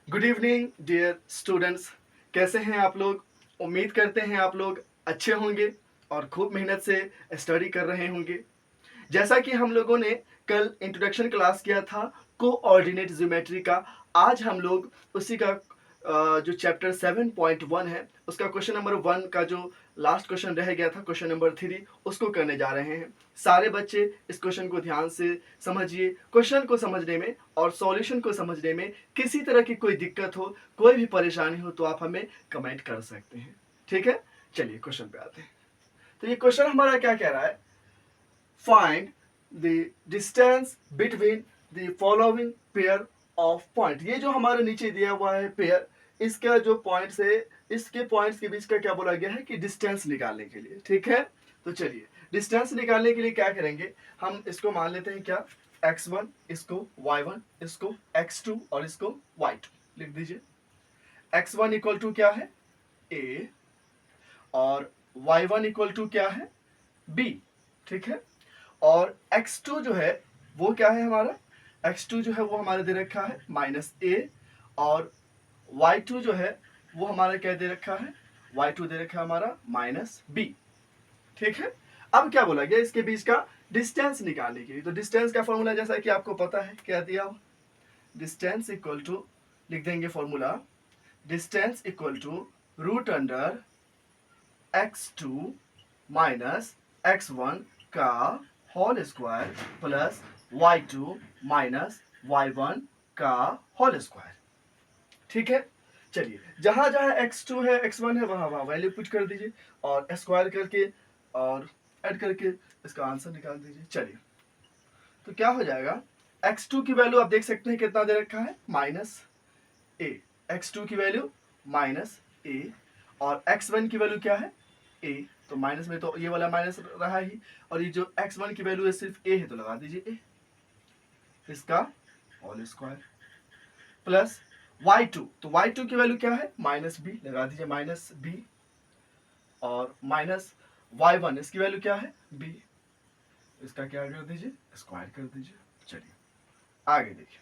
Good evening dear students. कैसे हैं आप लोग? उम्मीद करते हैं आप लोग अच्छे होंगे और खूब मेहनत से स्टडी कर रहे होंगे। जैसा कि हम लोगों ने कल इंट्रोडक्शन क्लास किया था कोऑर्डिनेट ज्योमेट्री का, आज हम लोग उसी का जो चैप्टर 7.1 है उसका क्वेश्चन नंबर 1 का जो लास्ट क्वेश्चन रह गया था, क्वेश्चन नंबर 3, उसको करने जा रहे हैं। सारे बच्चे इस क्वेश्चन को ध्यान से समझिए। क्वेश्चन को समझने में और सॉल्यूशन को समझने में किसी तरह की कोई दिक्कत हो, कोई भी परेशानी हो तो आप हमें कमेंट कर सकते हैं। ठीक है, चलिए क्वेश्चन पे आते हैं। तो ये क्वेश्चन हमारा क्या कह रहा है? Find the distance between the following pair of point. ये जो हमारे नीचे दिया हुआ है पेयर, इसका जो पॉइंट्स है, इसके पॉइंट्स के बीच का क्या बोला गया है कि डिस्टेंस निकालने के लिए। ठीक है, तो चलिए डिस्टेंस निकालने के लिए क्या करेंगे, हम इसको मान लेते हैं क्या, x1, इसको y1, इसको x2 और इसको y2 लिख दीजिए। x1 इक्वल टू क्या है, a, और y1 इक्वल टू क्या है, b। ठीक है, और x2 जो है वो क्या है हमारा, x2 जो है वो हमारा दे रखा है -a, और y2 जो है वो हमारा क्या दे रखा है, y2 दे रखा है हमारा -b। ठीक है, अब क्या बोला गया, इसके बीच का डिस्टेंस निकालने के लिए। तो डिस्टेंस का फॉर्मूला जैसा कि आपको पता है, क्या दिया हो, डिस्टेंस इक्वल टू, लिख देंगे formula, distance equal to root under x2 minus x1 का whole square plus y2 minus y1 का होल स्क्वायर। ठीक है, चलिए जहां जहां x2 है x1 है वहां वहां वैल्यू पुट कर दीजिए और स्क्वायर करके और ऐड करके इसका आंसर निकाल दीजिए। चलिए तो क्या हो जाएगा, x2 की वैल्यू आप देख सकते हैं कितना दे रखा है, -a। x2 की वैल्यू -a और x1 की वैल्यू क्या है, a। तो माइनस में तो ये वाला माइनस रहा ही, और ये जो x1 की वैल्यू है सिर्फ a है तो लगा दीजिए a, इसका होल स्क्वायर प्लस y2, तो y2 की वैल्यू क्या है, -b, लगा दीजिए -b, और माइनस y1, इसकी वैल्यू क्या है, b, इसका क्या कर दीजिए, स्क्वायर कर दीजिए। चलिए आगे देखिए,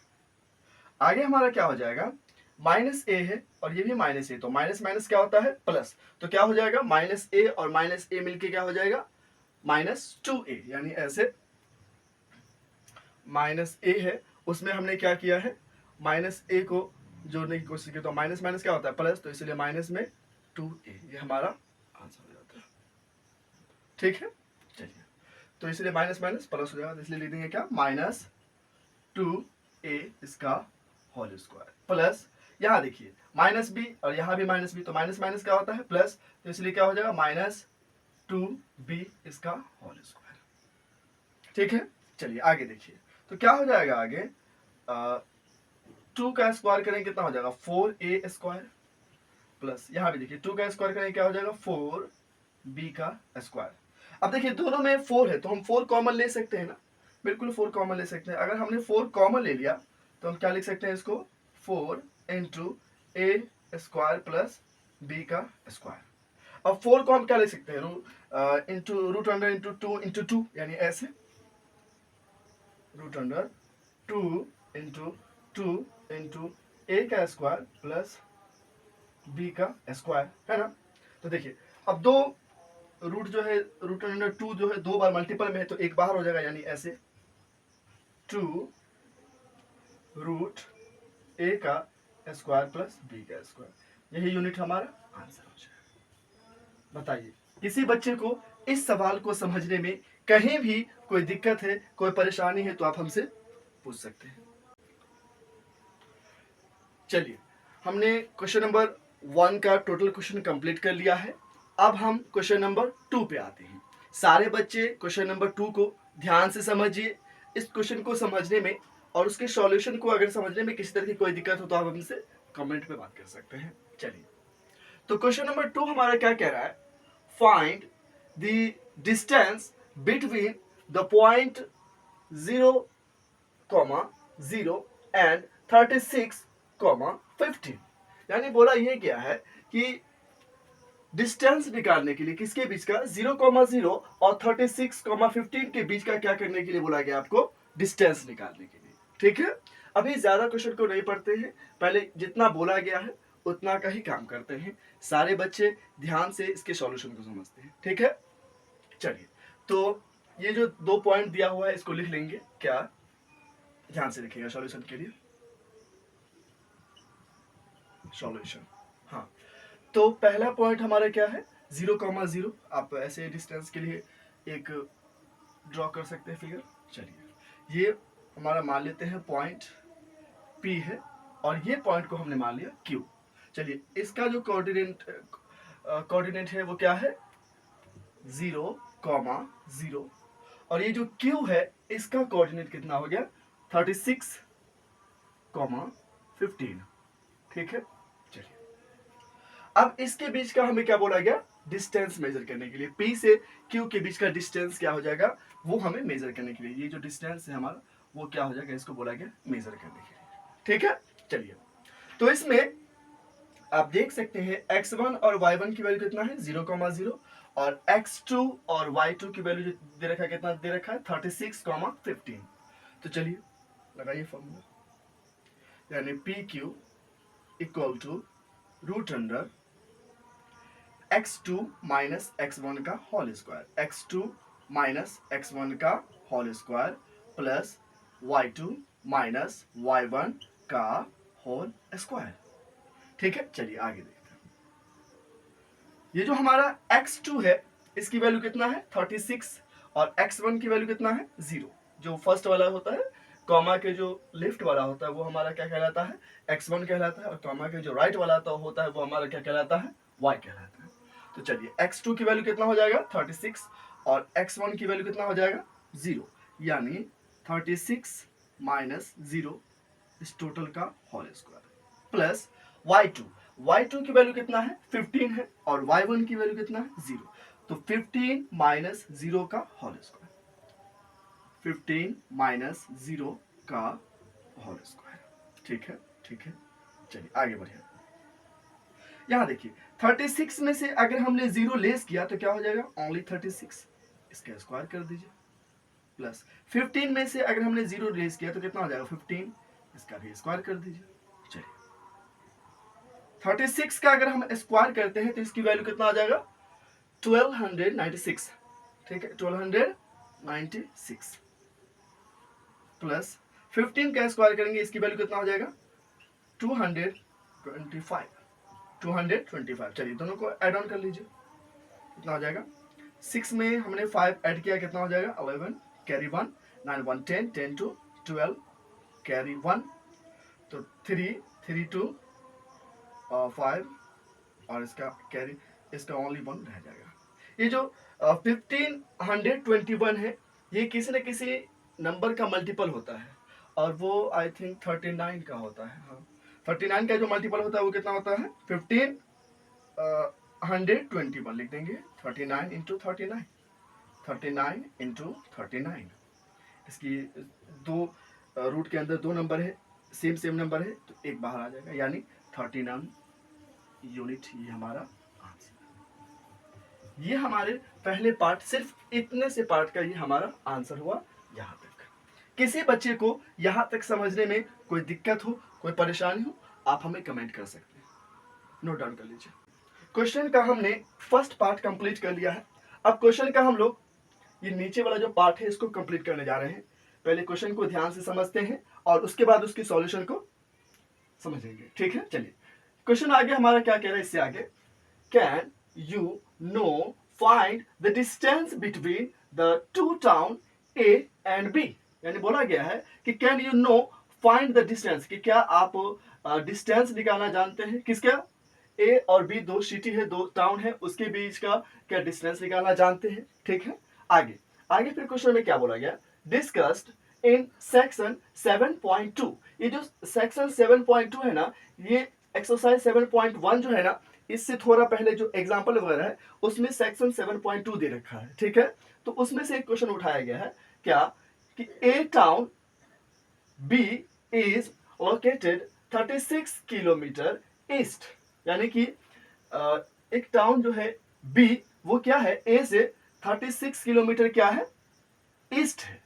आगे हमारा क्या हो जाएगा, -a है और ये भी -a, तो माइनस माइनस क्या होता है, प्लस। तो क्या हो जाएगा, -a और -a मिलके क्या हो जाएगा, -2a, यानी ऐसे -a है, उसमें हमने क्या किया है, -a को जोड़ने की कोशिश की, तो माइनस माइनस क्या होता है, प्लस, तो इसलिए माइनस में 2a, ये हमारा आंसर हो जाता है। ठीक है, चलिए तो इसलिए माइनस माइनस प्लस हो जाएगा, इसलिए लिख देंगे क्या, -2a इसका होल स्क्वायर प्लस, यहाँ देखिए -b और यहाँ भी -b, तो माइनस माइनस क्या होता है, प्लस, तो इसलिए क्या हो जाएगा, -2b इसका होल स्क्वायर। ठीक है, चलिए आगे देखिए, तो क्या हो जाएगा आगे, 2 का स्क्वायर करेंगे कितना हो जाएगा, 4a स्क्वायर, प्लस यहाँ भी देखिए 2 का स्क्वायर करेंगे क्या हो जाएगा, 4b का स्क्वायर। अब देखिए दोनों में 4 है तो हम 4 कॉमन ले सकते हैं ना, बिल्कुल 4 कॉमन ले सकते हैं। अगर हमने 4 कॉमन ले लिया तो हम क्या लिख सकते हैं इसको, 4 into a square plus b का स्क्वायर। अब 4 को हम क्या लिख सकते हैं, into root under into 2 into 2, यानी ऐसे root under 2 into 2 into a का स्क्वायर प्लस b का स्क्वायर, है ना। तो देखिए अब दो रूट जो है, रूट अंडर 2 जो है 2 बार मल्टीपल में है तो एक बाहर हो जाएगा, यानी ऐसे 2 रूट a का स्क्वायर प्लस b का स्क्वायर, यही यूनिट हमारा आंसर हो जाएगा। बताइए किसी बच्चे को इस सवाल को समझने में कहीं भी कोई दिक्कत है, कोई परेशानी है तो आप हमसे पूछ सकते हैं। चलिए हमने क्वेश्चन नंबर 1 का टोटल क्वेश्चन कंप्लीट कर लिया है। अब हम क्वेश्चन नंबर 2 पे आते हैं। सारे बच्चे क्वेश्चन नंबर 2 को ध्यान से समझिए। इस क्वेश्चन को समझने में और उसके सॉल्यूशन को अगर समझने में किसी तरह की कोई दिक्कत हो तो आप हमसे कमेंट पे बात कर सकते हैं। चलिए तो क्वेश्चन नंबर 2 हमारा क्या कह रहा है, find the distance between the point 0,0 and 36,15। यानी बोला ये क्या है कि डिस्टेंस निकालने के लिए किसके बीच का, 0,0 और 36,15 के बीच का क्या करने के लिए बोला गया आपको, डिस्टेंस निकालने के लिए। ठीक है, अभी ज़्यादा क्वेश्चन को नहीं पढ़ते हैं, पहले जितना बोला गया है उतना का ही काम करते हैं। सारे बच्चे ध्यान से इसके सॉल्यूशन को समझते हैं, ठीक है। चलिए, तो ये जो 2 पॉइंट दिया हुआ है इसको लिख लेंगे। क्या, ध्यान से लिखिएगा सॉल्यूशन के लिए। सॉल्यूशन, हाँ, तो पहला पॉइंट हमारा क्या है, 0,0। आप ऐसे डिस्टेंस के लिए एक ड्रॉ कर सकते हैं फिगर। चलिए, ये हमारा मान लेते हैं पॉइंट P है और ये पॉइंट को हमने मान लिया Q। चलिए, इसका जो कोऑर्डिनेट है वो क्या है, 0,0। और ये जो Q है इसका कोऑर्डिनेट कितना हो गया, 36,15। ठीक है। चलिए, अब इसके बीच का हमें क्या बोला गया, डिस्टेंस मेजर करने के लिए P से Q के बीच का डिस्टेंस क्या हो जाएगा, वो हमें मेजर करने के लिए, ये जो डिस्टेंस है हमारा वो क्या हो जाएगा, इसको बोला गया मेजर करने के लिए। ठीक है। चलिए, तो इसमें आप देख सकते हैं x1 और y1 की वैल्यू कितना है, 0,0, और x2 और y2 की वैल्यू दे रखा है, कितना दे रखा है, 36,15। तो चलिए लगाइए फॉर्मूला, यानी PQ equal to √root under x2 minus x1 का whole square, x2 minus x1 का whole square plus y2 minus y1 का होल स्क्वायर। ठीक है। चलिए आगे देखते हैं। ये जो हमारा x2 है इसकी वैल्यू कितना है, 36, और x1 की वैल्यू कितना है, 0। जो फर्स्ट वाला होता है, कॉमा के जो लेफ्ट वाला होता है वो हमारा क्या कहलाता है, x1 कहलाता है, और कॉमा के जो राइट वाला होता है वो हमारा क्या कहलाता है, y कहलाता है। तो चलिए, x2 की वैल्यू कितना हो जाएगा, 36, और x1 की वैल्यू कितना हो जाएगा, 0, यानी 36 माइनस 0 इस टोटल का होल स्क्वायर प्लस y2 की वैल्यू कितना है, 15 है, और y1 की वैल्यू कितना है, 0। तो 15 माइनस 0 का होल स्क्वायर, 15 माइनस 0 का होल स्क्वायर। ठीक है, ठीक है। चलिए आगे बढ़िए। यहां देखिए, 36 में से अगर हमने 0 लेस किया तो क्या हो जाएगा, ओनली 36, इसका स्क्वायर कर दीजिए, प्लस 15 में से अगर हमने 0 लेस किया तो कितना हो जाएगा, 15, इसका भी स्क्वायर कर दीजिए। चलिए, 36 का अगर हम स्क्वायर करते हैं तो इसकी वैल्यू कितना आ जाएगा, 1296। ठीक है, 1296 प्लस 15 का स्क्वायर करेंगे, इसकी वैल्यू कितना हो जाएगा, 225। चलिए, दोनों को ऐड ऑन कर लीजिए, कितना हो जाएगा, 6 में हमने 5 ऐड किया, कितना हो जाएगा, 11, कैरी 1, 9 1 10, 10 2 12, कैरी 1, तो 3 3 2 5, और इसका कैरी, इसका ओनली 1 रह जाएगा। ये जो 1521 है ये किसी न किसी नंबर का मल्टीपल होता है, और वो आई थिंक 39 का होता है। हाँ, 39 का जो मल्टीपल होता है वो कितना होता है, 1521 लिख देंगे, 39 इंटू 39, 39 इंटू 39। इसकी दो रूट के अंदर 2 नंबर है, सेम नंबर है, तो एक बाहर आ जाएगा, यानी 39 यूनिट। ये हमारा आंसर, ये हमारे पहले पार्ट, सिर्फ इतने से पार्ट का ये हमारा आंसर हुआ यहाँ तक। किसी बच्चे को यहाँ तक समझने में कोई दिक्कत हो, कोई परेशानी हो, आप हमें कमेंट कर सकते हैं, नोट डाउन कर लीजिए। क्वेश्चन का हमने फर्स्ट पार्ट कंप्लीट कर लिया है। अब क्वेश्चन का हम लोग ये नीचे वाला जो पार्ट है इसको कंप्लीट करने जा रहे हैं। पहले क्वेश्चन को ध्यान से समझते हैं और उसके बाद उसकी सॉल्यूशन को समझेंगे। ठीक है। चलिए, क्वेश्चन आगे हमारा क्या कह रहा है, इससे आगे, can you know find the distance between the two town A and B. यानी बोला गया है कि can you know find the distance, कि क्या आप डिस्टेंस निकालना जानते हैं, किसका, ए और बी दो सिटी है, 2 टाउन है, उसके बीच का क्या डिस्टेंस निकालना जानते हैं। ठीक है। आगे आगे फिर क्वेश्चन में क्या बोला गया, डिस्कस्ड इन सेक्शन 7.2। ये जो सेक्शन 7.2 है ना, ये एक्सरसाइज 7.1 जो है ना, इससे थोड़ा पहले जो एग्जाम्पल वगैरह है उसमें सेक्शन 7.2 दे रखा है। ठीक है। तो उसमें से एक क्वेश्चन उठाया गया है, क्या, कि A town B is located 36 kilometre east. यानी कि एक टाउन जो है बी वो क्या है, ए से 36 किलोमीटर क्या है, ईस्ट है,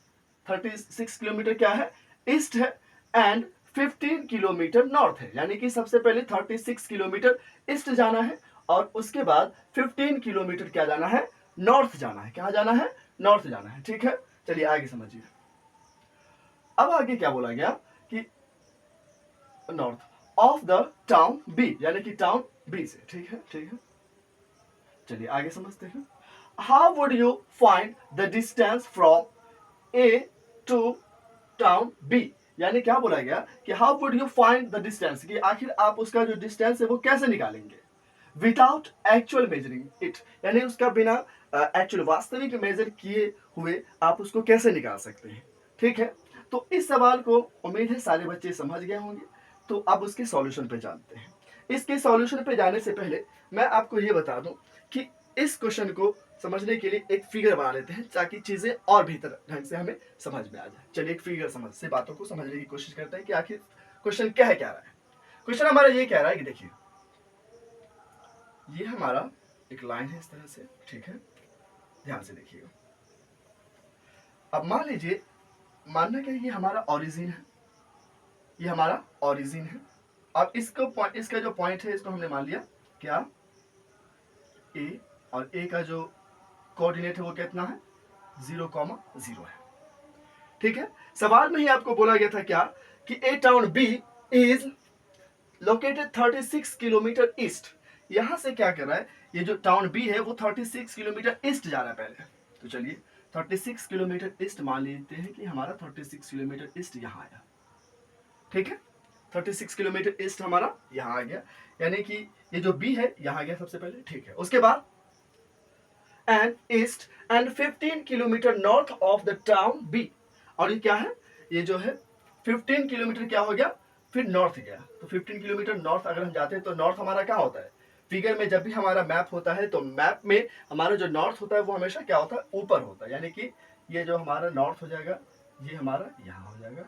36 किलोमीटर क्या है, ईस्ट है, एंड 15 किलोमीटर नॉर्थ है, यानी कि सबसे पहले 36 किलोमीटर ईस्ट जाना है और उसके बाद 15 किलोमीटर क्या जाना है, नॉर्थ जाना है। क्या जाना है, नॉर्थ जाना है। ठीक है, चलिए आगे समझिए। अब आगे क्या बोला गया कि north of the town B, यानी कि टाउन बी से। ठीक है, ठीक है, चलिए आगे समझते हैं। How would you find the distance from A to town B, यानी क्या बोला गया कि how would you find the distance, कि आखिर आप उसका जो डिस्टेंस है वो कैसे निकालेंगे, विदाउट एक्चुअल मेजरिंग इट, यानी उसका बिना एक्चुअल वास्तविक मेजर किए हुए आप उसको कैसे निकाल सकते हैं। ठीक है, तो इस सवाल को उम्मीद है सारे बच्चे समझ गए होंगे। तो अब उसके सॉल्यूशन पे जानते हैं। इसके सॉल्यूशन पे जाने से पहले मैं आपको ये बता दूं कि इस क्वेश्चन को समझने के लिए एक फिगर बना लेते हैं ताकि चीजें और बेहतर ढंग से हमें समझ में आ जाए। चलिए एक फिगर समझ से बातों को समझने की कोशिश करते हैं कि आखिर क्वेश्चन क्या है, क्या रहा है। क्वेश्चन हमारा ये कह रहा है कि देखिए ये हमारा एक लाइन है इस तरह से। ठीक है, ध्यान से देखिएगा। अब मान लीजिए, मानना क्या है, ये हमारा ओरिजिन है, ये हमारा ओरिजिन है। अब इसको इसका जो पॉइंट है इसको हमने मान लिया क्या, ए, और ए का जो कोऑर्डिनेट है वो कितना है, 0,0 है। ठीक है, सवाल में ही आपको बोला गया था क्या कि A town B is located 36 kilometre east. यहां से क्या कर रहा है, ये जो टाउन बी है वो 36 किलोमीटर ईस्ट जा रहा है पहले। तो चलिए 36 किलोमीटर ईस्ट मान लेते हैं कि हमारा 36 किलोमीटर ईस्ट यहां आया। ठीक है, 36 किलोमीटर ईस्ट हमारा यहां आ गया, यानी कि ये जो बी है यहां आ गया सबसे पहले। ठीक है, उसके बाद and east and 15 kilometre north of the town B, और ये क्या है, ये जो है 15 किलोमीटर क्या हो गया, फिर नॉर्थ गया। तो 15 किलोमीटर नॉर्थ अगर हम जाते हैं तो नॉर्थ हमारा क्या होता है, फिगर में जब भी हमारा मैप होता है तो मैप में हमारा जो नॉर्थ होता है वो हमेशा क्या होता है, ऊपर होता है। यानी कि ये जो हमारा नॉर्थ हो जाएगा ये हमारा यहाँ हो जाएगा।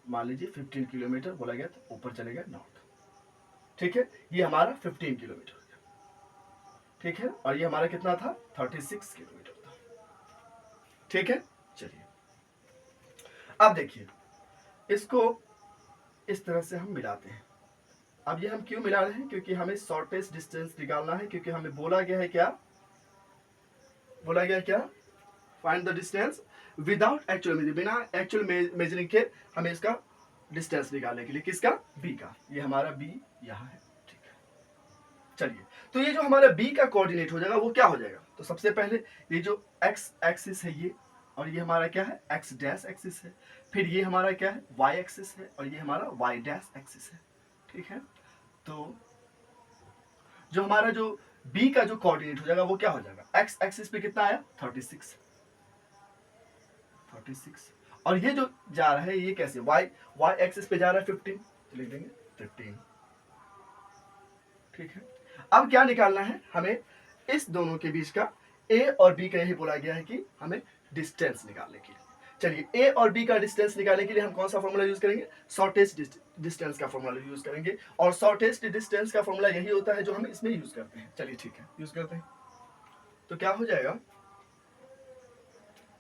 मान लीजिए 15 किलोमीटर बोला गया तो ऊपर चलेगा नॉर्थ। ठीक है, ये हमारा 15 किलोमीटर। ठीक है, और ये हमारा कितना था, 36 किलोमीटर था। ठीक है, चलिए अब देखिए इसको इस तरह से हम मिलाते हैं। अब ये हम क्यों मिला रहे हैं, क्योंकि हमें शॉर्टेस्ट डिस्टेंस निकालना है, क्योंकि हमें बोला गया है क्या, बोला गया क्या, find the distance without actual measuring, बिना एक्चुअल मेजरिंग के हमें इसका डिस्टेंस निकालने के लिए, किसका, बी का। ये हमारा बी यहाँ है। ठीक है, चलिए तो ये जो हमारा बी का कोऑर्डिनेट हो जाएगा वो क्या हो जाएगा, तो सबसे पहले ये जो एक्स एक्सिस है ये, और ये हमारा क्या है, एक्स डैश एक्सिस है। फिर ये हमारा क्या है, वाई एक्सिस है, और ये हमारा वाई डैश एक्सिस है। ठीक है, तो जो हमारा जो बी का जो कोऑर्डिनेट हो जाएगा वो क्या हो जाएगा, एक्स एक्सिस पे कितना आया, 36, और ये जो जा रहा है ये कैसे, वाई वाई एक्सिस पे जा रहा है 15, तो लिख देंगे 15। ठीक है, अब क्या निकालना है हमें, इस दोनों के बीच का ए और बी का यही बोला गया है कि हमें डिस्टेंस निकालने के लिए। चलिए ए और बी का डिस्टेंस निकालने के लिए हम कौन सा फॉर्मूला यूज करेंगे, शॉर्टेस्ट डिस्टेंस का फॉर्मूला यूज करेंगे, और शॉर्टेस्ट डिस्टेंस का फॉर्मूला यही होता है जो हम इसमें यूज करते हैं। चलिए ठीक है, यूज करते हैं। तो क्या हो जाएगा,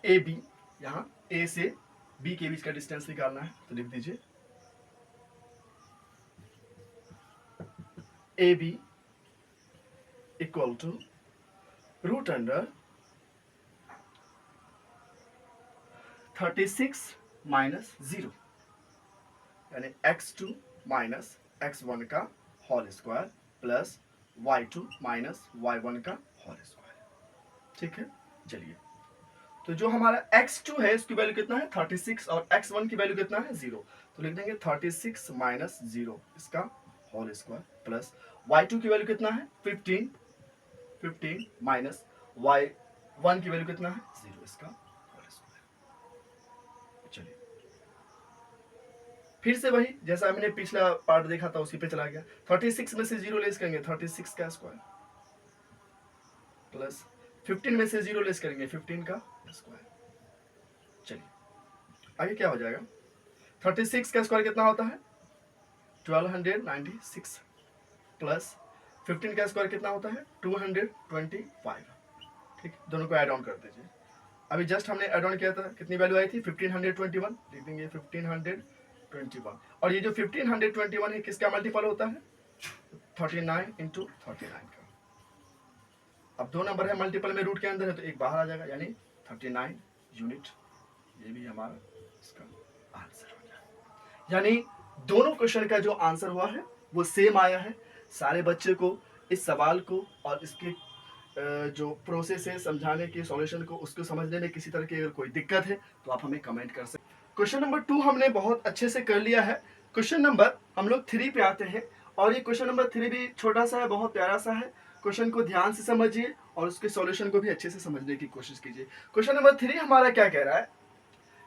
ए बी, यहाँ ए से बी के बीच का डिस्टेंस निकालना है, तो लिख दीजिए A B equal to root under 36 minus 0, यानी x2 माइनस x1 का whole square plus y2 minus y1 का होल स्क्वायर। ठीक है, चलिए तो जो हमारा x2 है इसकी वैल्यू कितना है, 36, और x1 की वैल्यू कितना है, 0, तो लिख देंगे 36 माइनस 0 इसका होल स्क्वायर प्लस y2 की वैल्यू कितना है, 15 माइनस y1 की वैल्यू कितना है, 0 इसका होल स्क्वायर। चलिए फिर से वही जैसा हमने पिछला पार्ट देखा था उसी पे चला गया। 36 में से 0 लेस करेंगे 36 का स्क्वायर प्लस 15 में से 0 लेस करेंगे 15 का स्क्वायर। चलिए आगे क्या हो जाएगा, 36 का स्क्वायर कितना होता है, 1296 प्लस 15 का स्क्वायर कितना होता है, 225। ठीक, दोनों को ऐड ऑन कर दीजिए। अभी जस्ट हमने ऐड ऑन किया था, कितनी वैल्यू आई थी, 1521, लिख देंगे 1521, और ये जो 1521 है किसका मल्टीपल होता है? 39 इंटू 39 का। अब दो नंबर है मल्टीपल में, रूट के अंदर है, तो एक बाहर आ जाएगा, यानी 39 यूनिट। ये भी हमारा इसका आंसर हो गया। यानी दोनों क्वेश्चन का जो आंसर हुआ है वो सेम आया है। सारे बच्चे को इस सवाल को और इसके जो प्रोसेस है समझाने के, सॉल्यूशन को, उसको समझने में किसी तरह की अगर कोई दिक्कत है तो आप हमें कमेंट कर सकते हैं। क्वेश्चन नंबर 2 हमने बहुत अच्छे से कर लिया है। क्वेश्चन नंबर हम लोग 3 पे आते हैं, और ये क्वेश्चन नंबर 3 भी छोटा सा है, बहुत प्यारा सा है। क्वेश्चन को ध्यान से समझिए और उसके सॉल्यूशन को भी अच्छे से समझने की कोशिश कीजिए। क्वेश्चन नंबर 3 हमारा क्या कह रहा है?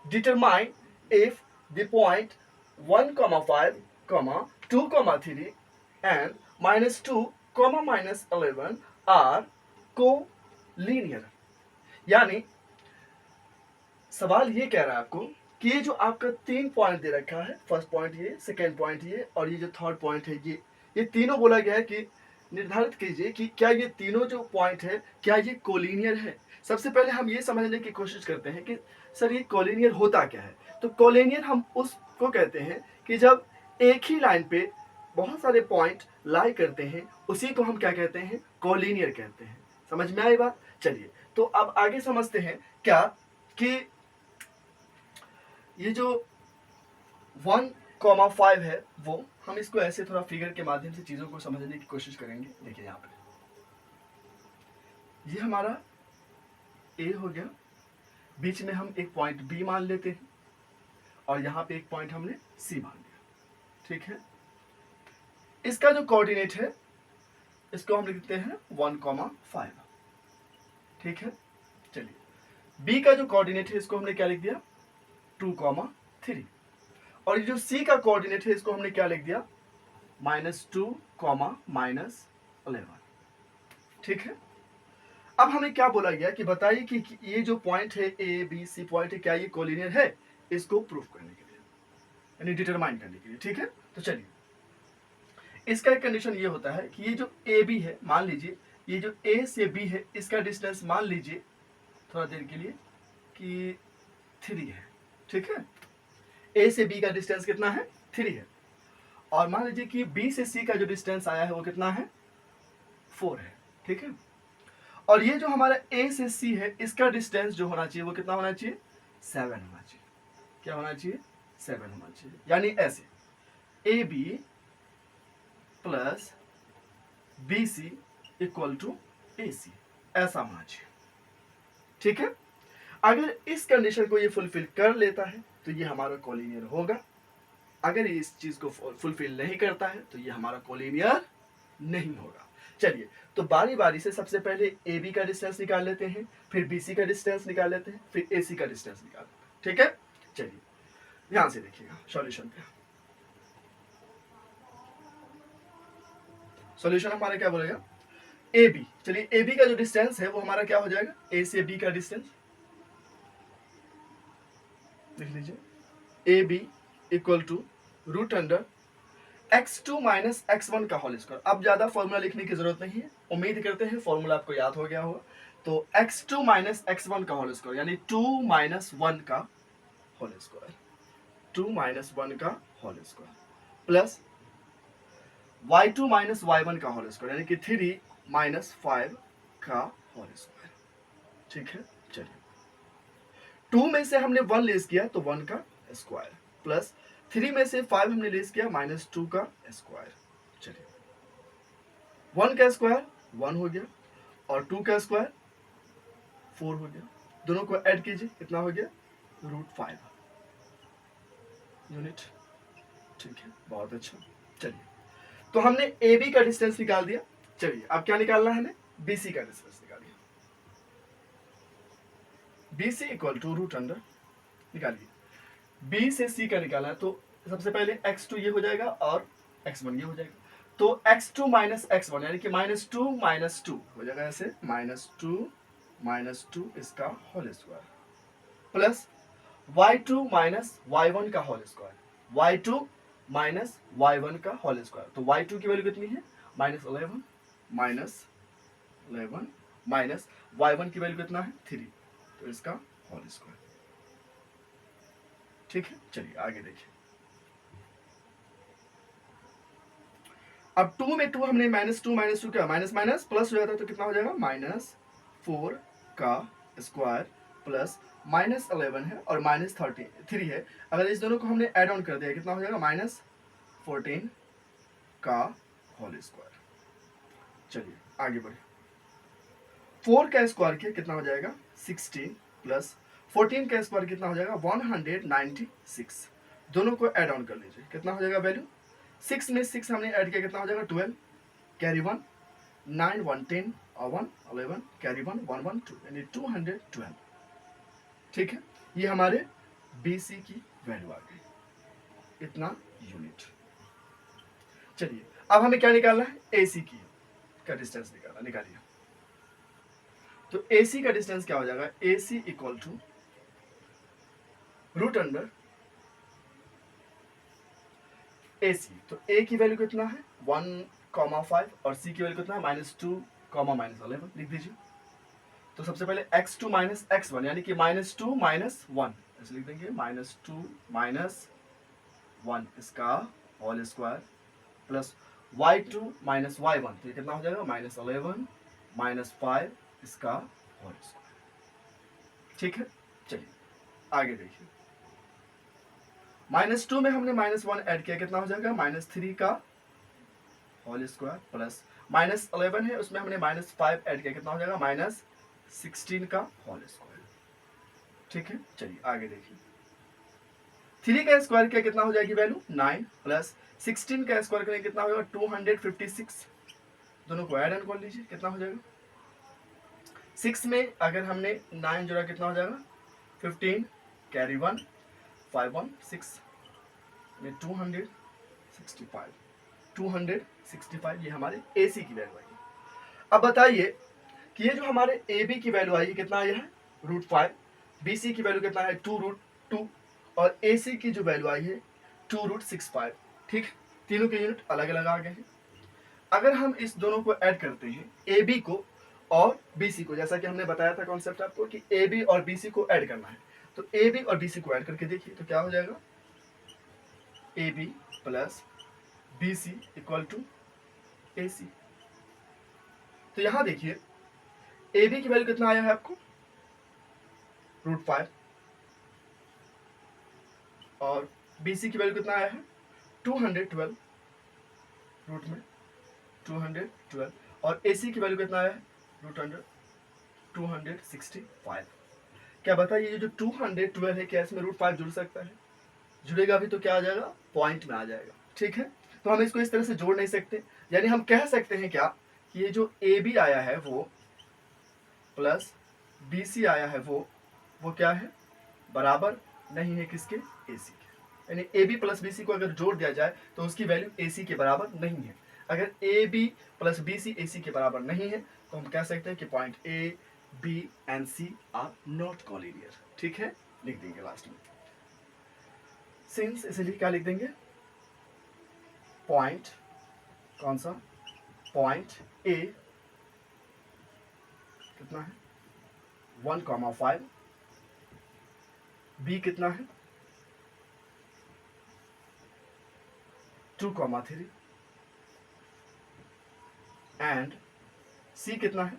Determine if the point 1, 5, 2, 3 and -2, -11 are collinear. यानी सवाल ये कह रहा है आपको कि ये जो आपका 3 पॉइंट दे रखा है, फर्स्ट पॉइंट ये, सेकेंड पॉइंट ये, और ये जो थर्ड पॉइंट है ये तीनों बोला गया है कि निर्धारित कीजिए कि क्या ये तीनों जो पॉइंट है क्या ये कोलिनियर है। सबसे पहले हम ये समझने की कोशिश करते हैं कि सर ये कोलिनियर होता क्या है। तो कोलिनियर हम उसको कहते हैं कि जब एक ही लाइन पे बहुत सारे पॉइंट लाई करते हैं, उसी को हम क्या कहते हैं? कोलिनियर कहते हैं। समझ में आई बात? चलिए तो अब आगे समझते हैं क्या कि ये जो 1,5 है वो हम इसको ऐसे थोड़ा फिगर के माध्यम से चीजों को समझने की कोशिश करेंगे। देखिए यहाँ पे ये हमारा ए हो गया, बीच में हम एक पॉइंट बी मान लेते हैं, और यहाँ पे एक पॉइंट हमने सी मान लिया। ठीक है, इसका जो कोऑर्डिनेट है इसको हम लिखते हैं 1,5। ठीक है, चलिए बी का जो कोऑर्डिनेट है इसको हमने क्या लिख दिया? 2,3। और ये जो सी का कोऑर्डिनेट है इसको हमने क्या लिख दिया? -2, -11। ठीक है, अब हमें क्या बोला गया कि बताइए कि ये जो पॉइंट है ए बी सी पॉइंट है, क्या ये कोलिनियर है? इसको प्रूफ करने के लिए, यानी डिटरमाइन करने के लिए। ठीक है, तो चलिए इसका एक कंडीशन ये होता है कि ये जो ए बी है, मान लीजिए ये जो ए से बी है इसका डिस्टेंस मान लीजिए थोड़ा देर के लिए कि 3 है। ठीक है, ए से बी का डिस्टेंस कितना है? 3 है। और मान लीजिए कि बी से सी का जो डिस्टेंस आया है वो कितना है? 4 है। ठीक है, और ये जो हमारा ए से सी है इसका डिस्टेंस जो होना चाहिए वो कितना होना चाहिए? 7 होना चाहिए। क्या होना चाहिए? 7 होना चाहिए। यानी ऐसे A B plus B C equal to A C, ऐसा होना चाहिए। ठीक है, अगर इस कंडीशन को ये फुलफिल कर लेता है तो ये हमारा कोलिनियर होगा। अगर ये इस चीज को फुलफिल नहीं करता है तो ये हमारा कोलिनियर नहीं होगा। चलिए तो बारी बारी से सबसे पहले ए बी का डिस्टेंस निकाल लेते हैं, फिर बी सी का डिस्टेंस निकाल लेते हैं, फिर ए सी का डिस्टेंस निकाल लेते हैं। ठीक है, चलिए ध्यान से देखिएगा सॉल्यूशन पे। सॉल्यूशन हमारा क्या बोलेगा? ए बी, चलिए ए बी का जो डिस्टेंस है वो हमारा क्या हो जाएगा? ए से बी का डिस्टेंस लिख लीजिए, A B equal to root under x2 minus x1 का होल स्क्वायर। अब ज्यादा फॉर्मूला लिखने की जरूरत नहीं है, उम्मीद करते हैं फॉर्मूला आपको याद हो गया होगा। तो x2 माइनस x1 का होल स्क्वायर, यानी 2 माइनस 1 का होल स्क्वायर, 2 माइनस 1 का whole square, plus y2 minus y1 का होल स्क्वायर, यानी कि 3 माइनस 5 का होल स्क्वायर। ठीक है, चलिए 2 में से हमने 1 लेस किया तो 1 का स्क्वायर, प्लस 3 में से 5 हमने लेस किया -2 का स्क्वायर। चलिए 1 का स्क्वायर 1 हो गया और 2 का स्क्वायर 4 हो गया। दोनों को ऐड कीजिए, कितना हो गया? √5 यूनिट। ठीक है, बहुत अच्छा। चलिए तो हमने ए बी का डिस्टेंस निकाल दिया। चलिए अब क्या निकालना है हमें? बी सी का डिस्टेंस निकालिए। B C equal to root under, निकालिए बी से सी का निकाला है तो सबसे पहले x2 ये हो जाएगा और x1 ये हो जाएगा। तो x2 माइनस x1 यानी कि -2 हो जाएगा, ऐसे -2 इसका whole square, plus y2 minus y1 का whole square, y2 minus y1 का होल स्क्वायर। तो y2 की वैल्यू कितनी है? -11 माइनस y1 की वैल्यू कितना है? 3, तो इसका होल स्क्वायर। ठीक है, चलिए आगे देखिए। अब 2 में 2 हमने -2 क्या माइनस माइनस प्लस हो जाता है, तो कितना हो जाएगा -4 का स्क्वायर प्लस -11 है और -3 है। अगर इस दोनों को हमने ऐड ऑन कर दिया कितना हो जाएगा -14 का होल स्क्वायर। चलिए आगे बढ़े। 4 का स्क्वायर किया कितना हो जाएगा 16 प्लस 14 का स्क्वायर कितना हो जाएगा 196। दोनों को ऐड ऑन कर लीजिए कितना हो जाएगा वैल्यू 6 में 6 हमने ऐड किया कितना हो जाएगा 12 कैरी 1 9 1 10 और 1 11 कैरी 1 1 1 2 यानी 212। ठीक है, ये हमारे BC की वैल्यू आ गई, इतना यूनिट। चलिए अब हमें क्या निकालना है AC की का डिस्टेंस निकालिए। तो AC का डिस्टेंस क्या हो जाएगा AC equal to root under AC। तो A की वैल्यू कितना है 1,5 और C की वैल्यू कितना है -2, -11 लिख दीजिए। तो सबसे पहले x2 माइनस x1 यानी कि -2 माइनस 1 ऐसे लिख देंगे -2 माइनस 1 इसका whole square plus y2 minus y1 तो ये कितना हो जाएगा -11 माइनस 5 इसका होल स्क्वायर। ठीक है, चलिए आगे देखिए। -2 में हमने -1 ऐड किया कितना हो जाएगा -3 का होल स्क्वायर प्लस -11 है उसमें हमने -5 ऐड किया कितना हो जाएगा -16 का होल स्क्वायर। ठीक है, चलिए आगे देखिए। 3 का स्क्वायर किया कितना हो जाएगी वैल्यू 9 प्लस 16 का स्क्वायर करेंगे कितना हो जाएगा 256। दोनों को ऐड ऑन कर लीजिए कितना हो जाएगा 6 में अगर हमने 9 जोड़ा कितना हो जाएगा 15 कैरी 1 5 1 6 में 265 ये हमारे AC की वैल्यू आई। अब बताइए कि ये जो हमारे AB की वैल्यू आई कितना आया है √5, BC की वैल्यू कितना है 2√2 और AC की जो वैल्यू आई है 2√65। ठीक, तीनों के यूनिट अलग अलग आ गए हैं। अगर हम इस दोनों को ऐड करते हैं AB को और BC को, जैसा कि हमने बताया था कॉन्सेप्ट आपको कि AB और BC को ऐड करना है, तो AB और BC को ऐड करके देखिए तो क्या हो जाएगा AB plus BC equal to AC। तो यहां देखिए AB की वैल्यू कितना आया है आपको √5 और BC की वैल्यू कितना आया है 212 रूट में 212 और AC की वैल्यू कितना आया है √265। क्या बताइए ये जो 212 है क्या इसमें √5 जुड़ सकता है? जुड़ेगा भी तो क्या आ जाएगा पॉइंट में आ जाएगा। ठीक है, तो हम इसको इस तरह से जोड़ नहीं सकते, यानी हम कह सकते हैं क्या कि ये जो AB आया है वो प्लस BC आया है वो क्या है बराबर नहीं है किसके AC के, यानी AB प्लस BC को अगर जोड़ दिया जाए तो उसकी वैल्यू AC के बराबर नहीं है। अगर AB प्लस BC AC के बराबर नहीं है तो हम कह सकते हैं कि point A, B and C are not collinear. ठीक है, लिख देंगे लास्ट में सिंस, इसलिए क्या लिख देंगे पॉइंट कौन सा पॉइंट A कितना है 1,5, B कितना है 2,3 एंड C कितना है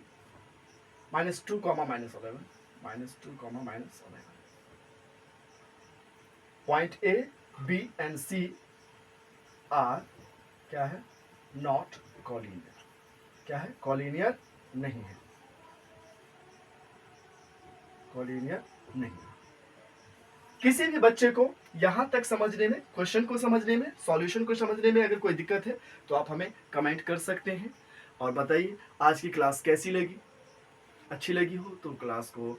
-2, -11 point A, B and C are क्या है नॉट कॉलिनियर। क्या है कॉलिनियर नहीं है, कॉलिनियर नहीं है। किसी भी बच्चे को यहां तक समझने में, क्वेश्चन को समझने में, सॉल्यूशन को समझने में अगर कोई दिक्कत है तो आप हमें कमेंट कर सकते हैं और बताइए आज की क्लास कैसी लगी। अच्छी लगी हो तो क्लास को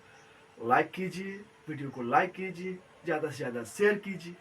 लाइक कीजिए, वीडियो को लाइक कीजिए, ज़्यादा से ज़्यादा शेयर कीजिए।